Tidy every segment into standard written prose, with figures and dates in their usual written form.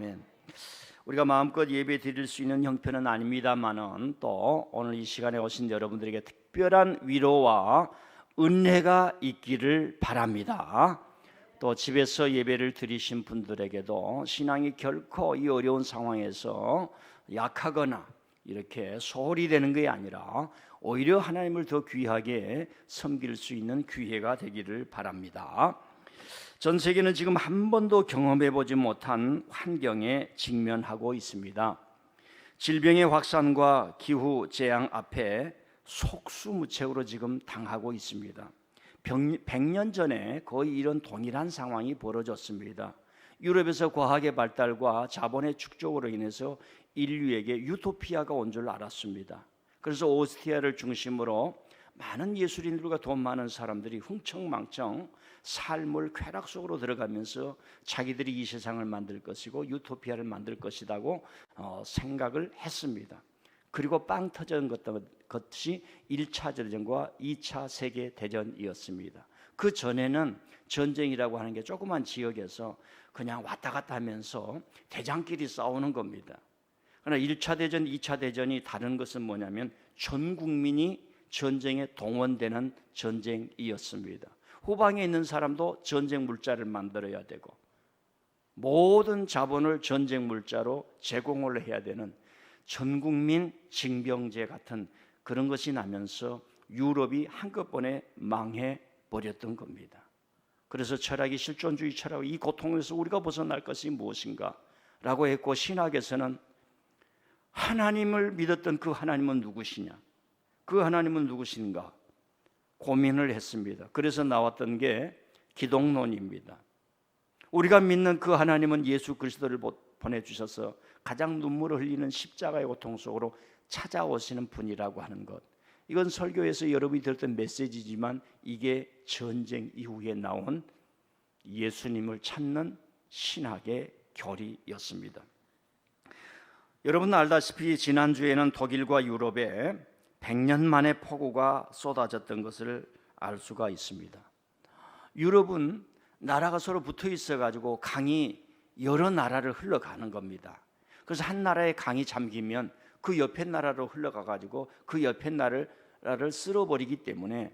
아멘. 우리가 마음껏 예배 드릴 수 있는 형편은 아닙니다만은 또 오늘 이 시간에 오신 여러분들에게 특별한 위로와 은혜가 있기를 바랍니다. 또 집에서 예배를 드리신 분들에게도 신앙이 결코 이 어려운 상황에서 약하거나 이렇게 소홀히 되는 게 아니라 오히려 하나님을 더 귀하게 섬길 수 있는 기회가 되기를 바랍니다. 전 세계는 지금 한 번도 경험해보지 못한 환경에 직면하고 있습니다. 질병의 확산과 기후 재앙 앞에 속수무책으로 지금 당하고 있습니다. 100년 전에 거의 이런 동일한 상황이 벌어졌습니다. 유럽에서 과학의 발달과 자본의 축적으로 인해서 인류에게 유토피아가 온 줄 알았습니다. 그래서 오스트리아를 중심으로 많은 예술인들과 돈 많은 사람들이 흥청망청 삶을 쾌락 속으로 들어가면서 자기들이 이 세상을 만들 것이고 유토피아를 만들 것이라고 생각을 했습니다. 그리고 빵 터진 것이 1차 대전과 2차 세계대전이었습니다. 그 전에는 전쟁이라고 하는 게 조그만 지역에서 그냥 왔다 갔다 하면서 대장끼리 싸우는 겁니다. 그러나 1차 대전, 2차 대전이 다른 것은 뭐냐면 전 국민이 전쟁에 동원되는 전쟁이었습니다. 후방에 있는 사람도 전쟁 물자를 만들어야 되고 모든 자본을 전쟁 물자로 제공을 해야 되는 전국민 징병제 같은 그런 것이 나면서 유럽이 한꺼번에 망해버렸던 겁니다. 그래서 철학이 실존주의 철학, 이 고통에서 우리가 벗어날 것이 무엇인가 라고 했고, 신학에서는 하나님을 믿었던 그 하나님은 누구시냐, 그 하나님은 누구신가 고민을 했습니다. 그래서 나왔던 게 기독론입니다. 우리가 믿는 그 하나님은 예수 그리스도를 보내주셔서 가장 눈물을 흘리는 십자가의 고통 속으로 찾아오시는 분이라고 하는 것, 이건 설교에서 여러분이 들었던 메시지지만 이게 전쟁 이후에 나온 예수님을 찾는 신학의 교리였습니다. 여러분 알다시피 지난주에는 독일과 유럽에 100년 만에 폭우가 쏟아졌던 것을 알 수가 있습니다. 유럽은 나라가 서로 붙어 있어가지고 강이 여러 나라를 흘러가는 겁니다. 그래서 한 나라의 강이 잠기면 그 옆에 나라로 흘러가가지고 그 옆에 나라를 쓸어버리기 때문에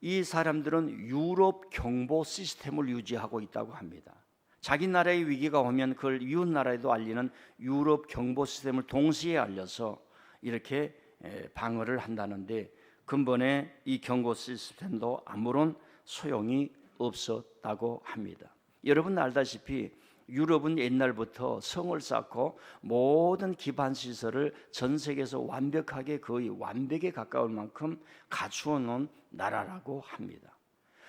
이 사람들은 유럽 경보 시스템을 유지하고 있다고 합니다. 자기 나라의 위기가 오면 그걸 이웃 나라에도 알리는 유럽 경보 시스템을 동시에 알려서 이렇게 방어를 한다는데, 근본에 이 경고 시스템도 아무런 소용이 없었다고 합니다. 여러분 알다시피 유럽은 옛날부터 성을 쌓고 모든 기반 시설을 전 세계에서 완벽하게, 거의 완벽에 가까울 만큼 갖추어 놓은 나라라고 합니다.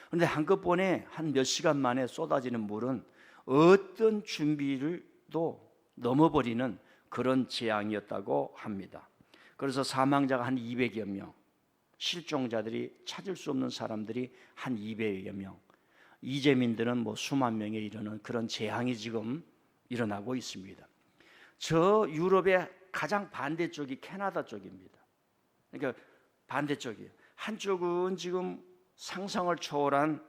그런데 한꺼번에 한 몇 시간 만에 쏟아지는 물은 어떤 준비를도 넘어버리는 그런 재앙이었다고 합니다. 그래서 사망자가 한 200여 명, 실종자들이 찾을 수 없는 사람들이 한 200여 명, 이재민들은 뭐 수만 명에 이르는 그런 재앙이 지금 일어나고 있습니다. 저 유럽의 가장 반대쪽이 캐나다 쪽입니다. 그러니까 반대쪽이에요. 한쪽은 지금 상상을 초월한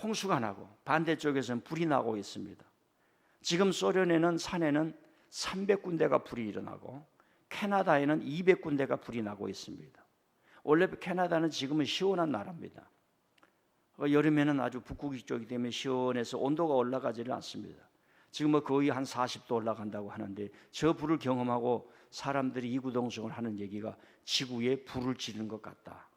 홍수가 나고 반대쪽에서는 불이 나고 있습니다. 지금 소련에는 산에는 300군데가 불이 일어나고 캐나다에는 200군데가 불이 나고 있습니다. 원래 캐나다는 지금은 시원한 나라입니다. 여름에는 아주 북극이 쪽이기 때문에 시원해서 온도가 올라가지를 않습니다. 지금은 거의 한 40도 올라간다고 하는데, 저 불을 경험하고 사람들이 이구동성을 하는 얘기가 지구에 불을 지르는 것 같다.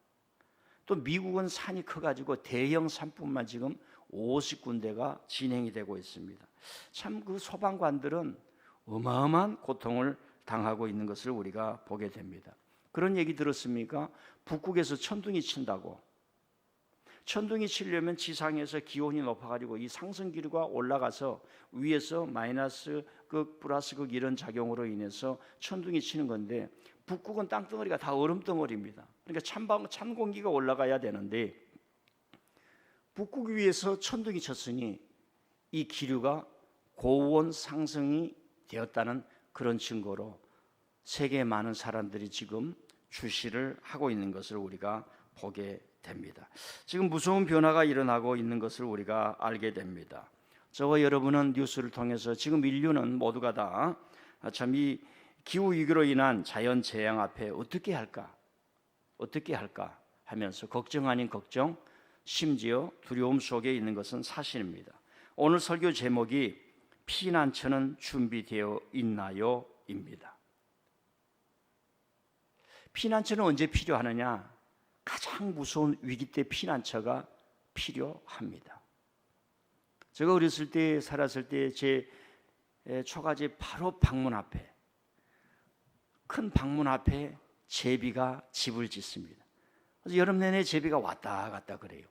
또 미국은 산이 커가지고 대형 산불만 지금 50군데가 진행이 되고 있습니다. 참 그 소방관들은 어마어마한 고통을 당하고 있는 것을 우리가 보게 됩니다. 그런 얘기 들었습니까? 북극에서 천둥이 친다고. 천둥이 치려면 지상에서 기온이 높아가지고 이 상승기류가 올라가서 위에서 마이너스 극, 플러스 극 이런 작용으로 인해서 천둥이 치는 건데, 북극은 땅덩어리가 다 얼음덩어리입니다. 그러니까 찬 공기가 올라가야 되는데 북극 위에서 천둥이 쳤으니 이 기류가 고온 상승이 되었다는 그런 증거로 세계의 많은 사람들이 지금 주시를 하고 있는 것을 우리가 보게 됩니다. 지금 무서운 변화가 일어나고 있는 것을 우리가 알게 됩니다. 저와 여러분은 뉴스를 통해서 지금 인류는 모두가 다 참 이 기후위기로 인한 자연재해 앞에 어떻게 할까 하면서 걱정 아닌 걱정, 심지어 두려움 속에 있는 것은 사실입니다. 오늘 설교 제목이 피난처는 준비되어 있나요? 입니다. 피난처는 언제 필요하느냐? 가장 무서운 위기 때 피난처가 필요합니다. 제가 어렸을 때 살았을 때 제 초가집 바로 방문 앞에, 큰 방문 앞에 제비가 집을 짓습니다. 그래서 여름 내내 제비가 왔다 갔다 그래요.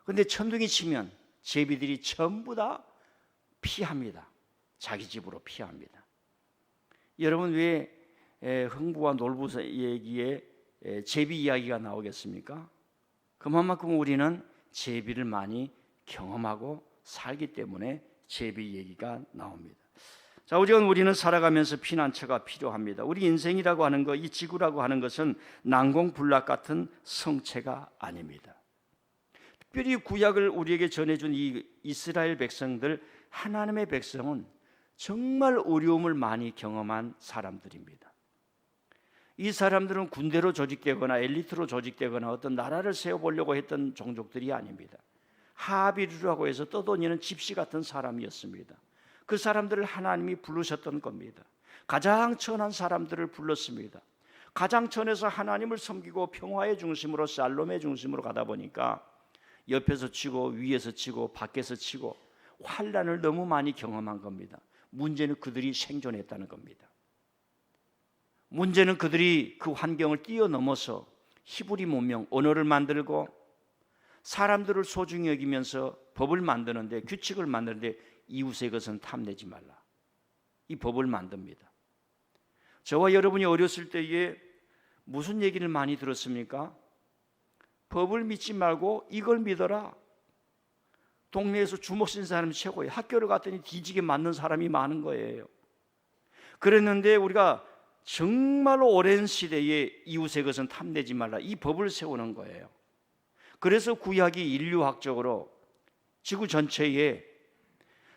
그런데 천둥이 치면 제비들이 전부 다 피합니다. 자기 집으로 피합니다. 여러분 왜 흥부와 놀부 얘기에 제비 이야기가 나오겠습니까? 그만큼 우리는 제비를 많이 경험하고 살기 때문에 제비 얘기가 나옵니다. 자, 우리는 살아가면서 피난처가 필요합니다. 우리 인생이라고 하는 것, 이 지구라고 하는 것은 난공불락 같은 성체가 아닙니다. 특별히 구약을 우리에게 전해준 이 이스라엘 백성들, 하나님의 백성은 정말 어려움을 많이 경험한 사람들입니다. 이 사람들은 군대로 조직되거나 엘리트로 조직되거나 어떤 나라를 세워보려고 했던 종족들이 아닙니다. 하비루라고 해서 떠도니는 집시 같은 사람이었습니다. 그 사람들을 하나님이 부르셨던 겁니다. 가장 천한 사람들을 불렀습니다. 가장 천에서 하나님을 섬기고 평화의 중심으로, 샬롬의 중심으로 가다 보니까 옆에서 치고 위에서 치고 밖에서 치고 환난을 너무 많이 경험한 겁니다. 문제는 그들이 생존했다는 겁니다. 문제는 그들이 그 환경을 뛰어넘어서 히브리 문명, 언어를 만들고 사람들을 소중히 여기면서 법을 만드는데, 규칙을 만드는데 이웃의 것은 탐내지 말라, 이 법을 만듭니다. 저와 여러분이 어렸을 때에 무슨 얘기를 많이 들었습니까? 법을 믿지 말고 이걸 믿어라. 동네에서 주먹 쓴 사람이 최고예요. 학교를 갔더니 뒤지게 맞는 사람이 많은 거예요. 그랬는데 우리가 정말로 오랜 시대에 이웃의 것은 탐내지 말라, 이 법을 세우는 거예요. 그래서 구약이 인류학적으로 지구 전체에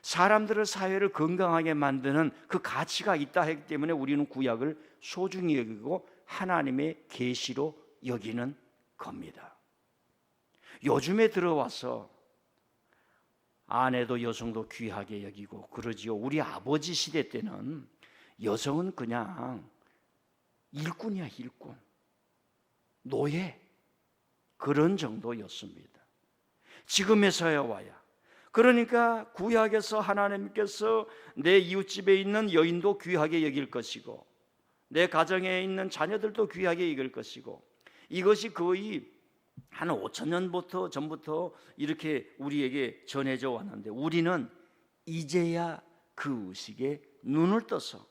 사람들의 사회를 건강하게 만드는 그 가치가 있다 했기 때문에 우리는 구약을 소중히 여기고 하나님의 계시로 여기는 겁니다. 요즘에 들어와서 아내도 여성도 귀하게 여기고 그러지요. 우리 아버지 시대 때는 여성은 그냥 일꾼이야, 일꾼, 노예, 그런 정도였습니다. 지금에서야 와야, 그러니까 구약에서 하나님께서 내 이웃집에 있는 여인도 귀하게 여길 것이고 내 가정에 있는 자녀들도 귀하게 여길 것이고, 이것이 거의 한 5,000년 전부터 이렇게 우리에게 전해져 왔는데 우리는 이제야 그 의식에 눈을 떠서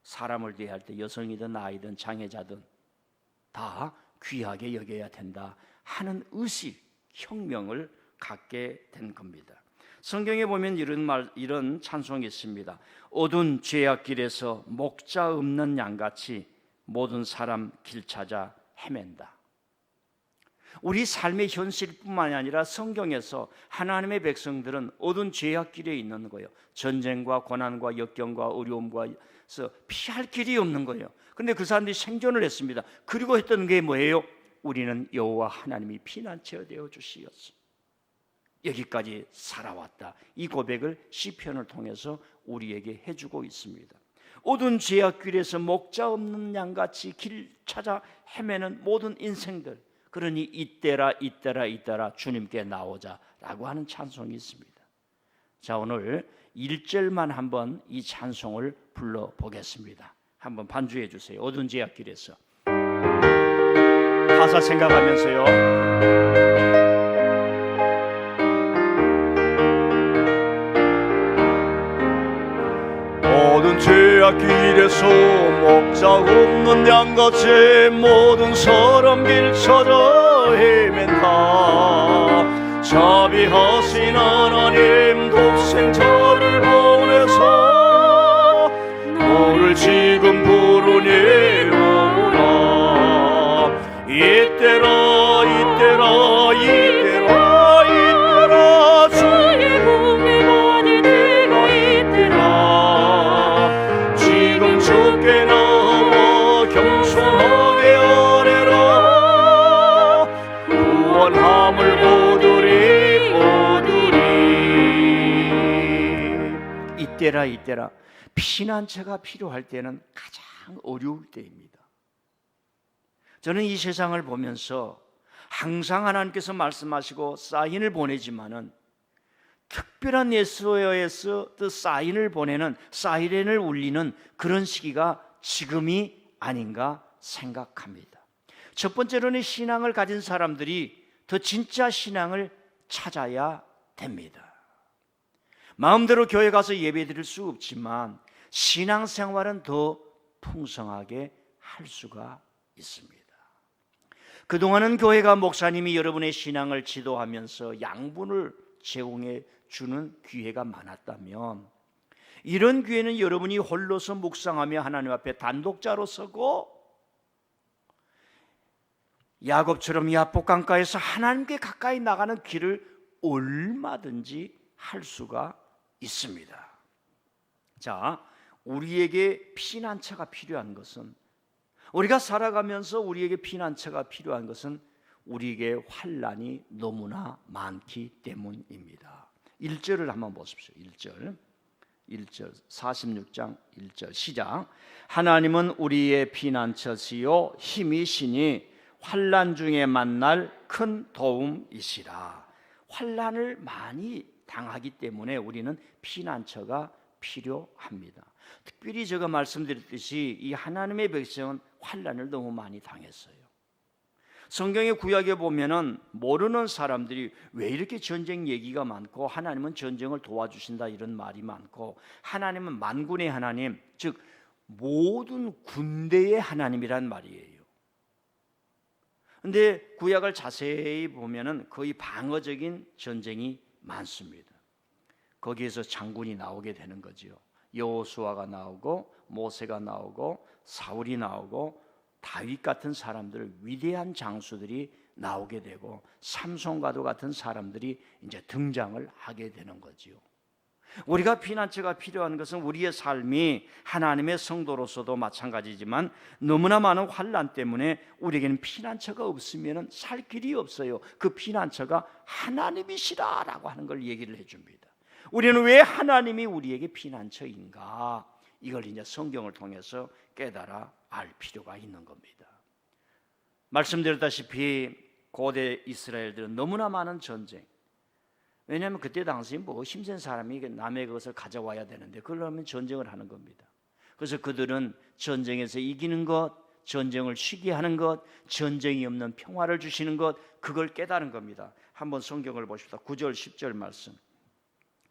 사람을 대할 때 여성이든 아이든 장애자든 다 귀하게 여겨야 된다 하는 의식, 혁명을 갖게 된 겁니다. 성경에 보면 이런 찬송이 있습니다. 어두운 죄악길에서 목자 없는 양같이 모든 사람 길 찾아 헤맨다. 우리 삶의 현실뿐만이 아니라 성경에서 하나님의 백성들은 어두운 죄악길에 있는 거예요. 전쟁과 고난과 역경과 어려움과 피할 길이 없는 거예요. 그런데 그 사람들이 생존을 했습니다. 그리고 했던 게 뭐예요? 우리는 여호와 하나님이 피난처 되어 주시었어. 여기까지 살아왔다. 이 고백을 시편을 통해서 우리에게 해주고 있습니다. 어두운 죄악길에서 목자 없는 양같이 길 찾아 헤매는 모든 인생들, 그러니 이때라 주님께 나오자라고 하는 찬송이 있습니다. 자, 오늘 1절만 한번 이 찬송을 불러보겠습니다. 한번 반주해 주세요. 어두운 죄악길에서. 가사 생각하면서요. 모든 죄악길에서 목자 없는 양같이 모든 사람 길 찾아 헤맨다. 자비하신 하나님 독생자를 보내사 너를 지금 부르니 오라. 이때라 주의 공의 이때라 피난처가 필요할 때는 가장 어려울 때입니다. 저는 이 세상을 보면서 항상 하나님께서 말씀하시고 사인을 보내지만은 특별한 예수여에서 그 사인을 보내는 사이렌을 울리는 그런 시기가 지금이 아닌가 생각합니다. 첫 번째로는 신앙을 가진 사람들이 더 진짜 신앙을 찾아야 됩니다. 마음대로 교회 가서 예배 드릴 수 없지만 신앙생활은 더 풍성하게 할 수가 있습니다. 그동안은 교회가 목사님이 여러분의 신앙을 지도하면서 양분을 제공해 주는 기회가 많았다면, 이런 기회는 여러분이 홀로서 묵상하며 하나님 앞에 단독자로 서고 야곱처럼 야복강가에서 하나님께 가까이 나가는 길을 얼마든지 할 수가 있습니다. 자, 우리에게 피난처가 필요한 것은, 우리가 살아가면서 우리에게 피난처가 필요한 것은 우리에게 환난이 너무나 많기 때문입니다. 1절을 한번 보십시오. 1절 46장 1절 시작. 하나님은 우리의 피난처시요 힘이시니 환난 중에 만날 큰 도움이시라. 환난을 많이 당하기 때문에 우리는 피난처가 필요합니다. 특별히 제가 말씀드렸듯이 이 하나님의 백성은 환난을 너무 많이 당했어요. 성경의 구약에 보면은 모르는 사람들이 왜 이렇게 전쟁 얘기가 많고 하나님은 전쟁을 도와주신다 이런 말이 많고, 하나님은 만군의 하나님, 즉 모든 군대의 하나님이란 말이에요. 근데 구약을 자세히 보면은 거의 방어적인 전쟁이 많습니다. 거기에서 장군이 나오게 되는 거지요. 여호수아가 나오고 모세가 나오고 사울이 나오고 다윗 같은 사람들, 위대한 장수들이 나오게 되고 삼손과도 같은 사람들이 이제 등장을 하게 되는 거지요. 우리가 피난처가 필요한 것은 우리의 삶이 하나님의 성도로서도 마찬가지지만 너무나 많은 환난 때문에 우리에게는 피난처가 없으면 살 길이 없어요. 그 피난처가 하나님이시라라고 하는 걸 얘기를 해줍니다. 우리는 왜 하나님이 우리에게 피난처인가? 이걸 이제 성경을 통해서 깨달아 알 필요가 있는 겁니다. 말씀드렸다시피 고대 이스라엘들은 너무나 많은 전쟁, 왜냐하면 그때 당시 뭐 힘센 사람이 남의 것을 가져와야 되는데 그러려면 전쟁을 하는 겁니다. 그래서 그들은 전쟁에서 이기는 것, 전쟁을 쉬게 하는 것, 전쟁이 없는 평화를 주시는 것, 그걸 깨달은 겁니다. 한번 성경을 보십시다. 9절 10절 말씀,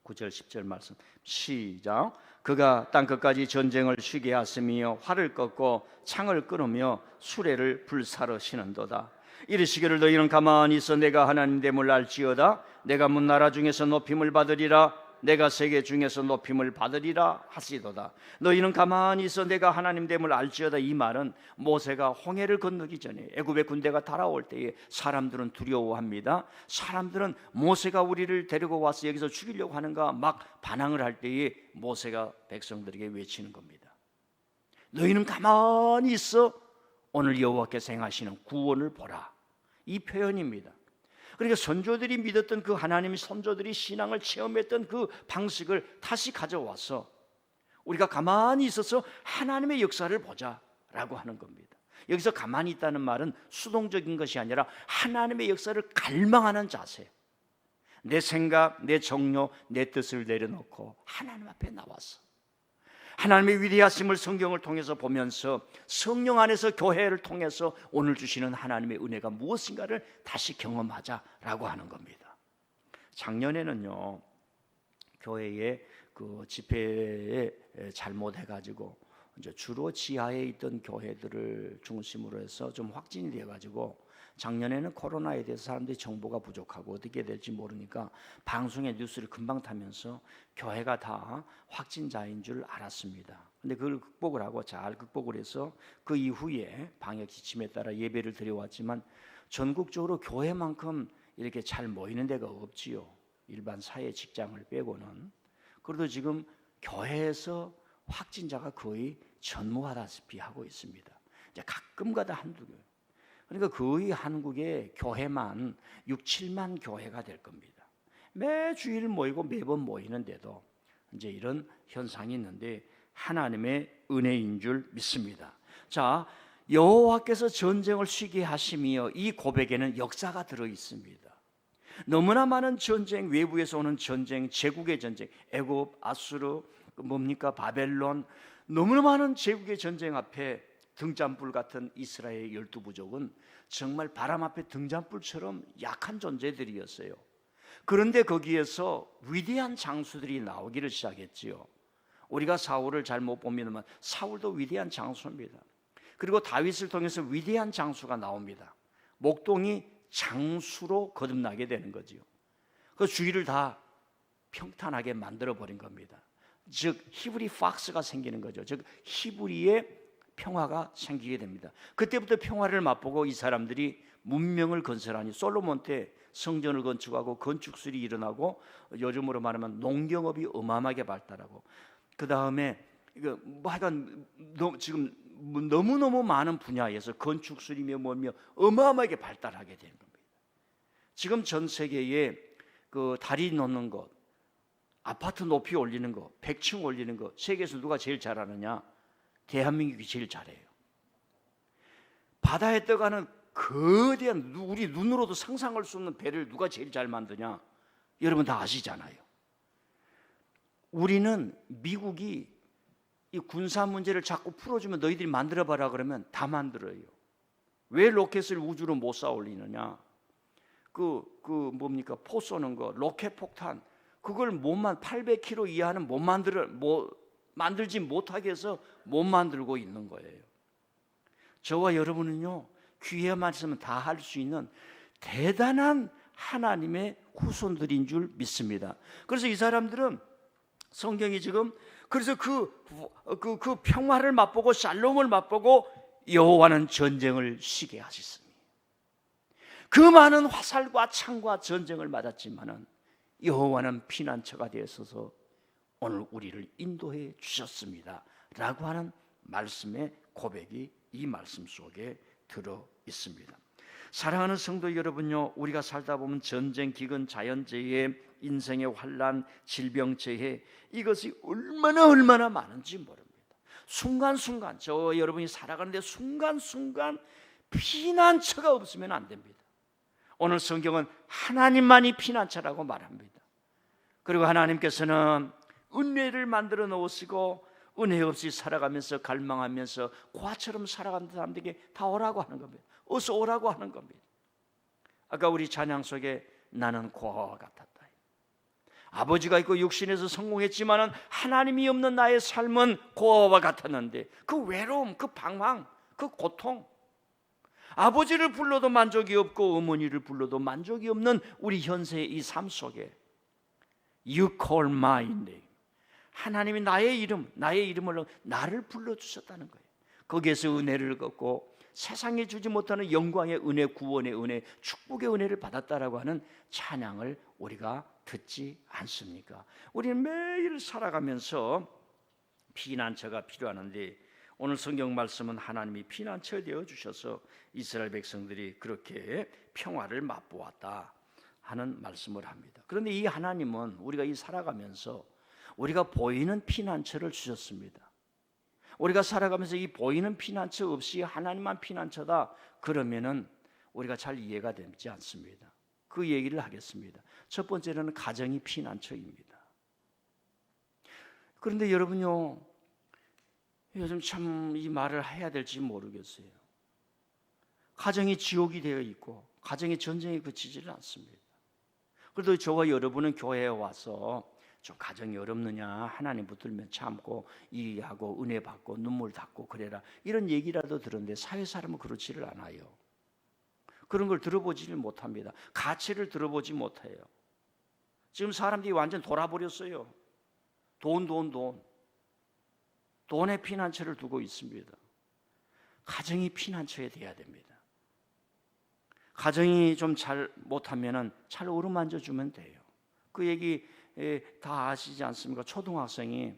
9절 10절 말씀 시작. 그가 땅끝까지 전쟁을 쉬게 하시며 활을 꺾고 창을 끊으며 수레를 불사르시는도다. 이르시기를 너희는 가만히 있어 내가 하나님 됨을 알지어다. 내가 문 나라 중에서 높임을 받으리라. 내가 세계 중에서 높임을 받으리라 하시도다. 너희는 가만히 있어 내가 하나님 됨을 알지어다. 이 말은 모세가 홍해를 건너기 전에 애굽의 군대가 달아올 때에 사람들은 두려워합니다. 사람들은 모세가 우리를 데리고 와서 여기서 죽이려고 하는가 막 반항을 할 때에 모세가 백성들에게 외치는 겁니다. 너희는 가만히 있어 오늘 여호와께서 행하시는 구원을 보라. 이 표현입니다. 그러니까 선조들이 믿었던 그 하나님의 선조들이 신앙을 체험했던 그 방식을 다시 가져와서 우리가 가만히 있어서 하나님의 역사를 보자라고 하는 겁니다. 여기서 가만히 있다는 말은 수동적인 것이 아니라 하나님의 역사를 갈망하는 자세, 내 생각, 내 정욕, 내 뜻을 내려놓고 하나님 앞에 나와서 하나님의 위대하심을 성경을 통해서 보면서 성령 안에서 교회를 통해서 오늘 주시는 하나님의 은혜가 무엇인가를 다시 경험하자라고 하는 겁니다. 작년에는요, 교회에 그 집회에 잘못해가지고 이제 주로 지하에 있던 교회들을 중심으로 해서 좀 확진이 돼가지고 작년에는 코로나에 대해서 사람들이 정보가 부족하고 어떻게 될지 모르니까 방송에 뉴스를 금방 타면서 교회가 다 확진자인 줄 알았습니다. 근데 그걸 극복을 하고 잘 극복을 해서 그 이후에 방역 지침에 따라 예배를 드려왔지만 전국적으로 교회만큼 이렇게 잘 모이는 데가 없지요. 일반 사회 직장을 빼고는. 그래도 지금 교회에서 확진자가 거의 전무하다시피 하고 있습니다. 이제 가끔가다 한두 개. 그러니까 거의 한국의 교회만 6, 7만 교회가 될 겁니다. 매주일 모이고 매번 모이는데도 이제 이런 현상이 있는데 하나님의 은혜인 줄 믿습니다. 자, 여호와께서 전쟁을 쉬게 하심이여, 이 고백에는 역사가 들어 있습니다. 너무나 많은 전쟁, 외부에서 오는 전쟁, 제국의 전쟁, 애굽, 아수르, 바벨론, 너무나 많은 제국의 전쟁 앞에 등잔불 같은 이스라엘 12부족은 정말 바람 앞에 등잔불처럼 약한 존재들이었어요. 그런데 거기에서 위대한 장수들이 나오기를 시작했지요. 우리가 사울을 잘 못 봅니다만 사울도 위대한 장수입니다. 그리고 다윗을 통해서 위대한 장수가 나옵니다. 목동이 장수로 거듭나게 되는 거지요. 그 주위를 다 평탄하게 만들어 버린 겁니다. 즉 히브리 박스가 생기는 거죠. 즉 히브리의 평화가 생기게 됩니다. 그때부터 평화를 맛보고 이 사람들이 문명을 건설하니 솔로몬 때 성전을 건축하고 건축술이 일어나고 요즘으로 말하면 농경업이 어마어마하게 발달하고 그 다음에 하여간 지금 너무너무 많은 분야에서 건축술이며 뭐며 어마어마하게 발달하게 된 겁니다. 지금 전 세계에 그 다리 놓는 것, 아파트 높이 올리는 것, 100층 올리는 것, 세계에서 누가 제일 잘하느냐? 대한민국이 제일 잘해요. 바다에 떠가는 거대한 우리 눈으로도 상상할 수 없는 배를 누가 제일 잘 만드냐? 여러분 다 아시잖아요. 우리는 미국이 이 군사 문제를 자꾸 풀어주면 너희들이 만들어봐라 그러면 다 만들어요. 왜 로켓을 우주로 못 쏴 올리느냐? 포 쏘는 거, 로켓 폭탄, 그걸 800km 이하는 만들지 못하게 해서 못 만들고 있는 거예요. 저와 여러분은요, 귀에 말씀은 다 할 수 있는 대단한 하나님의 후손들인 줄 믿습니다. 그래서 이 사람들은 성경이 지금 그래서 그 평화를 맛보고 샬롬을 맛보고 여호와는 전쟁을 쉬게 하셨습니다. 그 많은 화살과 창과 전쟁을 맞았지만은 여호와는 피난처가 되어서 오늘 우리를 인도해 주셨습니다 라고 하는 말씀의 고백이 이 말씀 속에 들어 있습니다. 사랑하는 성도 여러분요, 우리가 살다 보면 전쟁, 기근, 자연재해, 인생의 환난, 질병재해, 이것이 얼마나 많은지 모릅니다. 순간순간 여러분이 살아가는데 순간순간 피난처가 없으면 안 됩니다. 오늘 성경은 하나님만이 피난처라고 말합니다. 그리고 하나님께서는 은혜를 만들어 놓으시고 은혜 없이 살아가면서 갈망하면서 고아처럼 살아가는 사람들에게 다 오라고 하는 겁니다. 어서 오라고 하는 겁니다. 아까 우리 찬양 속에 나는 고아와 같았다. 아버지가 있고 육신에서 성공했지만은 하나님이 없는 나의 삶은 고아와 같았는데 그 외로움, 그 방황, 그 고통, 아버지를 불러도 만족이 없고 어머니를 불러도 만족이 없는 우리 현세의 이 삶 속에 You call my name, 하나님이 나의 이름을 나를 불러주셨다는 거예요. 거기에서 은혜를 얻고 세상에 주지 못하는 영광의 은혜, 구원의 은혜, 축복의 은혜를 받았다라고 하는 찬양을 우리가 듣지 않습니까? 우리는 매일 살아가면서 피난처가 필요하는데 오늘 성경 말씀은 하나님이 피난처 되어 주셔서 이스라엘 백성들이 그렇게 평화를 맛보았다 하는 말씀을 합니다. 그런데 이 하나님은 우리가 이 살아가면서 우리가 보이는 피난처를 주셨습니다. 우리가 살아가면서 이 보이는 피난처 없이 하나님만 피난처다 그러면은 우리가 잘 이해가 되지 않습니다. 그 얘기를 하겠습니다. 첫 번째로는 가정이 피난처입니다. 그런데 여러분요, 요즘 참 이 말을 해야 될지 모르겠어요. 가정이 지옥이 되어 있고 가정의 전쟁이 그치지를 않습니다. 그래도 저와 여러분은 교회에 와서 좀 가정이 어렵느냐, 하나님 붙들면 참고 이해하고 은혜 받고 눈물 닦고 그래라 이런 얘기라도 들었는데 사회 사람은 그렇지를 않아요. 그런 걸 들어보지를 못합니다. 가치를 들어보지 못해요. 지금 사람들이 완전 돌아버렸어요. 돈에 피난처를 두고 있습니다. 가정이 피난처에 돼야 됩니다. 가정이 좀 잘 못하면은 잘 어루만져 주면 돼요. 그 얘기 다 아시지 않습니까? 초등학생이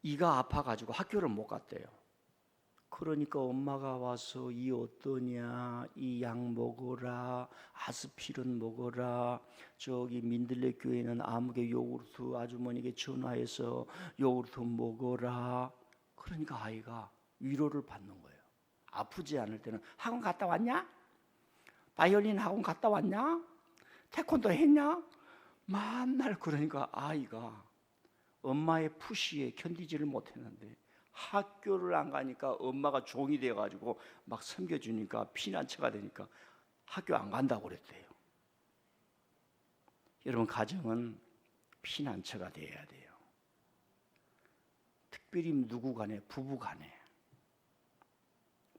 이가 아파가지고 학교를 못 갔대요. 그러니까 엄마가 와서 이 어떠냐, 이 약 먹어라, 아스피린 먹어라, 저기 민들레 교회는 아무개 요구르트 아주머니에게 전화해서 요구르트 먹어라. 그러니까 아이가 위로를 받는 거예요. 아프지 않을 때는 학원 갔다 왔냐? 바이올린 학원 갔다 왔냐? 태권도 했냐? 맨날 그러니까 아이가 엄마의 푸시에 견디지를 못했는데 학교를 안 가니까 엄마가 종이 돼가지고 막 섬겨주니까 피난처가 되니까 학교 안 간다고 그랬대요. 여러분, 가정은 피난처가 되어야 돼요. 특별히 누구 간에, 부부 간에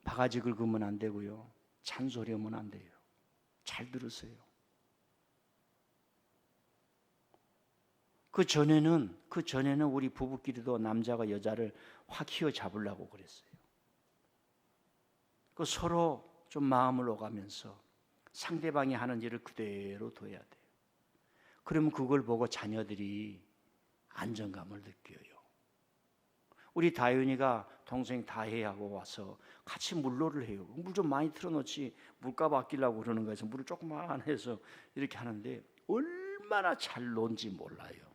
바가지 긁으면 안 되고요, 잔소리하면 안 돼요. 잘 들으세요. 그 전에는 우리 부부끼리도 남자가 여자를 확 휘어잡으려고 그랬어요. 그 서로 좀 마음을 오가면서 상대방이 하는 일을 그대로 둬야 돼요. 그러면 그걸 보고 자녀들이 안정감을 느껴요. 우리 다윤이가 동생 다혜하고 와서 같이 물놀이를 해요. 물 좀 많이 틀어놓지 물값 아끼려고 그러는 거에서 물을 조금만 해서 이렇게 하는데 얼마나 잘 논지 몰라요.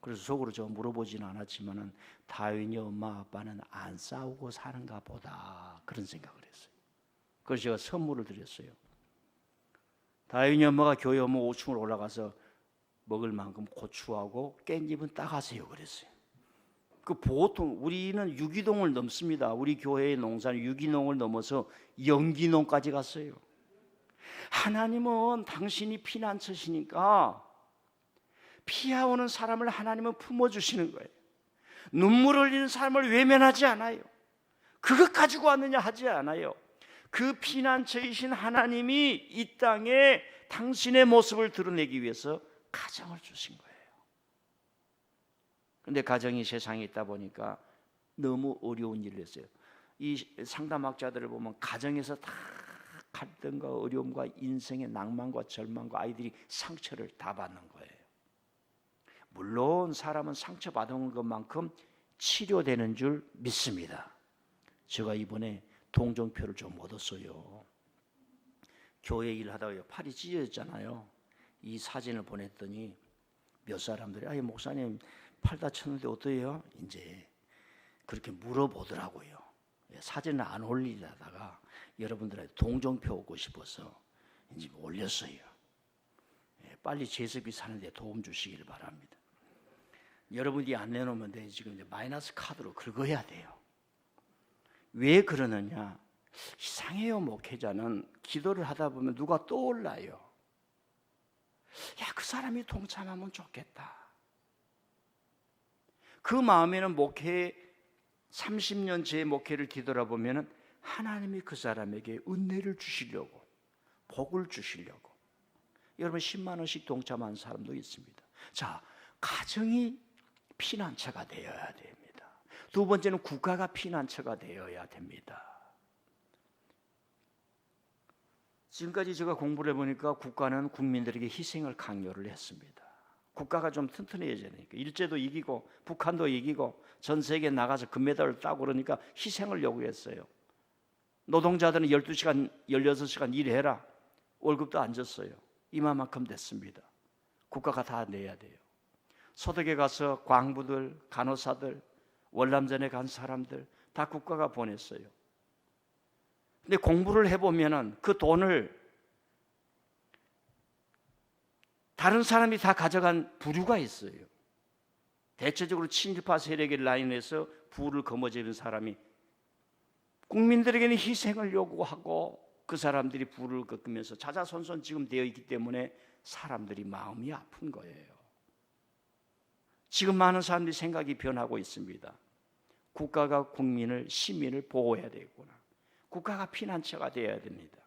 그래서 속으로 저 물어보지는 않았지만은 다윈이 엄마 아빠는 안 싸우고 사는가 보다 그런 생각을 했어요. 그래서 제가 선물을 드렸어요. 다윈이 엄마가 교회 오면 5층으로 올라가서 먹을 만큼 고추하고 깻잎은 따가세요 그랬어요. 그 보통 우리는 유기농을 넘습니다. 우리 교회의 농사는 유기농을 넘어서 영기농까지 갔어요. 하나님은 당신이 피난처시니까 피해오는 사람을 하나님은 품어주시는 거예요. 눈물 흘리는 사람을 외면하지 않아요. 그것 가지고 왔느냐 하지 않아요. 그 피난처이신 하나님이 이 땅에 당신의 모습을 드러내기 위해서 가정을 주신 거예요. 그런데 가정이 세상에 있다 보니까 너무 어려운 일을 했어요. 이 상담학자들을 보면 가정에서 다 갈등과 어려움과 인생의 낭만과 절망과 아이들이 상처를 다 받는 거예요. 물론 사람은 상처받은 것만큼 치료되는 줄 믿습니다. 제가 이번에 동정표를 좀 얻었어요. 교회 일하다가 팔이 찢어졌잖아요. 이 사진을 보냈더니 몇 사람들이 아이 목사님 팔 다쳤는데 어때요? 이제 그렇게 물어보더라고요. 사진을 안 올리다가 여러분들한테 동정표 얻고 싶어서 이제 올렸어요. 빨리 제습이 사는데 도움 주시길 바랍니다. 여러분이 안 내놓으면 돼. 지금 이제 마이너스 카드로 긁어야 돼요. 왜 그러느냐? 이상해요. 목회자는 기도를 하다 보면 누가 떠올라요. 야, 그 사람이 동참하면 좋겠다. 그 마음에는 목회 30년 제 목회를 뒤돌아보면 하나님이 그 사람에게 은혜를 주시려고, 복을 주시려고 여러분 10만 원씩 동참한 사람도 있습니다. 자, 가정이 피난처가 되어야 됩니다. 두 번째는 국가가 피난처가 되어야 됩니다. 지금까지 제가 공부를 해보니까 국가는 국민들에게 희생을 강요를 했습니다. 국가가 좀 튼튼해져야 되니까 일제도 이기고 북한도 이기고 전 세계에 나가서 금메달을 따고 그러니까 희생을 요구했어요. 노동자들은 12시간, 16시간 일해라. 월급도 안 줬어요. 이만큼 됐습니다. 국가가 다 내야 돼요. 소득에 가서 광부들, 간호사들, 월남전에 간 사람들 다 국가가 보냈어요. 근데 공부를 해보면은 그 돈을 다른 사람이 다 가져간 부류가 있어요. 대체적으로 친일파 세력의 라인에서 부를 거머쥐는 사람이 국민들에게는 희생을 요구하고 그 사람들이 부를 겪으면서 자자손손 지금 되어 있기 때문에 사람들이 마음이 아픈 거예요. 지금 많은 사람들이 생각이 변하고 있습니다. 국가가 국민을, 시민을 보호해야 되겠구나. 국가가 피난처가 되어야 됩니다.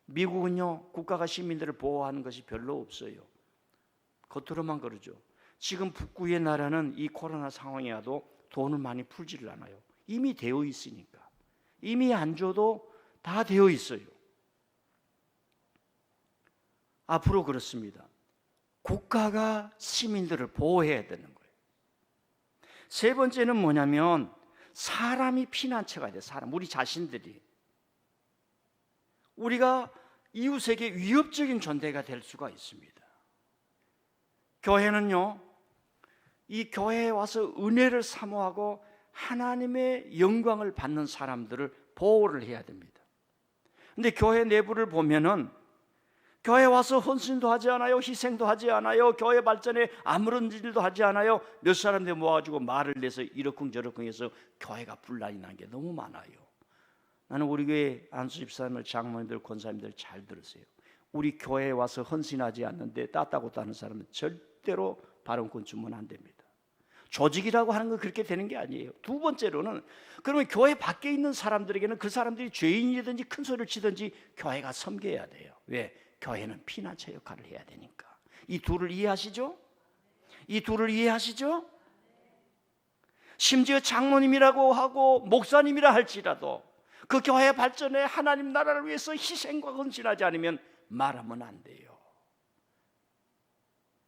미국은요, 국가가 시민들을 보호하는 것이 별로 없어요. 겉으로만 그러죠. 지금 북구의 나라는 이 코로나 상황에 와도 돈을 많이 풀지를 않아요. 이미 되어 있으니까. 이미 안 줘도 다 되어 있어요. 앞으로 그렇습니다. 국가가 시민들을 보호해야 되는 거예요. 세 번째는 뭐냐면 사람이 피난처가 돼. 사람, 우리 자신들이. 우리가 이웃에게 위협적인 존재가 될 수가 있습니다. 교회는요, 이 교회에 와서 은혜를 사모하고 하나님의 영광을 받는 사람들을 보호를 해야 됩니다. 근데 교회 내부를 보면은 교회 와서 헌신도 하지 않아요, 희생도 하지 않아요, 교회 발전에 아무런 일도 하지 않아요. 몇 사람들 모아가지고 말을 내서 이러쿵저러쿵 해서 교회가 분란이 난 게 너무 많아요. 나는 우리 교회 안수 집사님들, 장로님들, 권사님들 잘 들으세요. 우리 교회에 와서 헌신하지 않는데 따따고 따는 사람은 절대로 발언권 주면 안 됩니다. 조직이라고 하는 건 그렇게 되는 게 아니에요. 두 번째로는, 그러면 교회 밖에 있는 사람들에게는 그 사람들이 죄인이든지 큰 소리를 치든지 교회가 섬겨야 돼요. 왜? 교회는 피난처 역할을 해야 되니까. 이 둘을 이해하시죠? 이 둘을 이해하시죠? 심지어 장로님이라고 하고 목사님이라 할지라도 그 교회 발전에 하나님 나라를 위해서 희생과 헌신하지 않으면 말하면 안 돼요.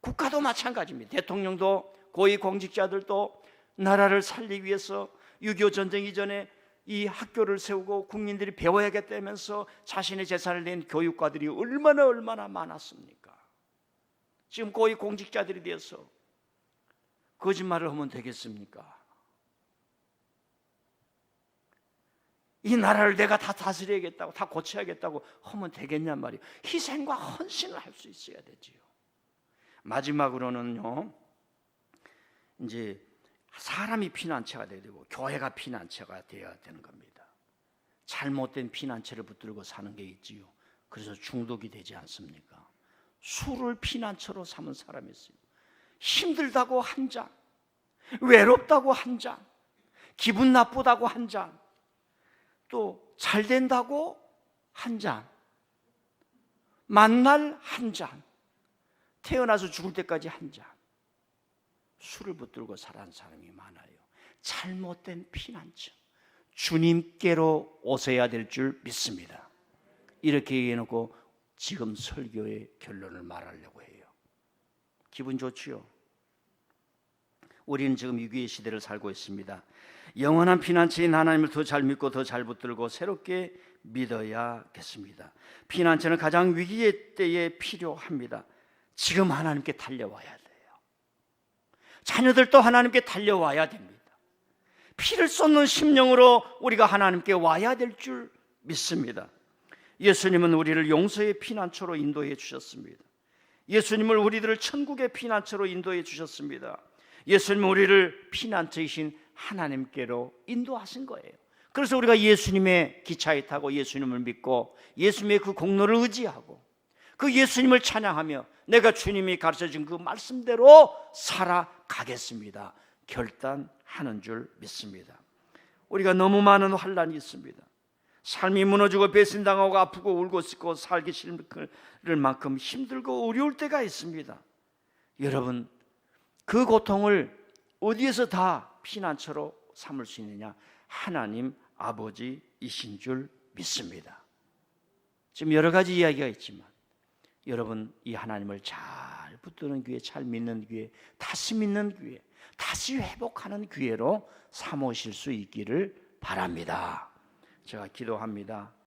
국가도 마찬가지입니다. 대통령도, 고위공직자들도 나라를 살리기 위해서 6.25 전쟁 이전에 이 학교를 세우고 국민들이 배워야겠다면서 자신의 재산을 낸 교육과들이 얼마나 많았습니까? 지금 고위공직자들이 되어서 거짓말을 하면 되겠습니까? 이 나라를 내가 다 다스려야겠다고, 다 고쳐야겠다고 하면 되겠냔 말이에요. 희생과 헌신을 할 수 있어야 되지요. 마지막으로는요, 이제 사람이 피난처가 돼야 되고 교회가 피난처가 되어야 되는 겁니다. 잘못된 피난처를 붙들고 사는 게 있지요. 그래서 중독이 되지 않습니까? 술을 피난처로 삼은 사람이 있어요. 힘들다고 한 잔, 외롭다고 한 잔, 기분 나쁘다고 한 잔, 또 잘 된다고 한 잔, 만날 한 잔, 태어나서 죽을 때까지 한 잔, 술을 붙들고 살아가는 사람이 많아요. 잘못된 피난처, 주님께로 오셔야 될 줄 믿습니다. 이렇게 얘기해놓고 지금 설교의 결론을 말하려고 해요. 기분 좋지요? 우리는 지금 위기의 시대를 살고 있습니다. 영원한 피난처인 하나님을 더 잘 믿고 더 잘 붙들고 새롭게 믿어야겠습니다. 피난처는 가장 위기의 때에 필요합니다. 지금 하나님께 달려와야 돼요. 자녀들도 하나님께 달려와야 됩니다. 피를 쏟는 심령으로 우리가 하나님께 와야 될 줄 믿습니다. 예수님은 우리를 용서의 피난처로 인도해 주셨습니다. 예수님을 우리들을 천국의 피난처로 인도해 주셨습니다. 예수님은 우리를 피난처이신 하나님께로 인도하신 거예요. 그래서 우리가 예수님의 기차에 타고 예수님을 믿고 예수님의 그 공로를 의지하고 그 예수님을 찬양하며 내가 주님이 가르쳐준 그 말씀대로 살아가겠습니다 결단하는 줄 믿습니다. 우리가 너무 많은 환난이 있습니다. 삶이 무너지고 배신당하고 아프고 울고 씻고 살기 싫을 만큼 힘들고 어려울 때가 있습니다. 여러분, 그 고통을 어디에서 다 피난처로 삼을 수 있느냐? 하나님 아버지이신 줄 믿습니다. 지금 여러 가지 이야기가 있지만 여러분, 이 하나님을 잘 붙드는 기회, 잘 믿는 기회, 다시 믿는 기회, 다시 회복하는 기회로 삼으실 수 있기를 바랍니다. 제가 기도합니다.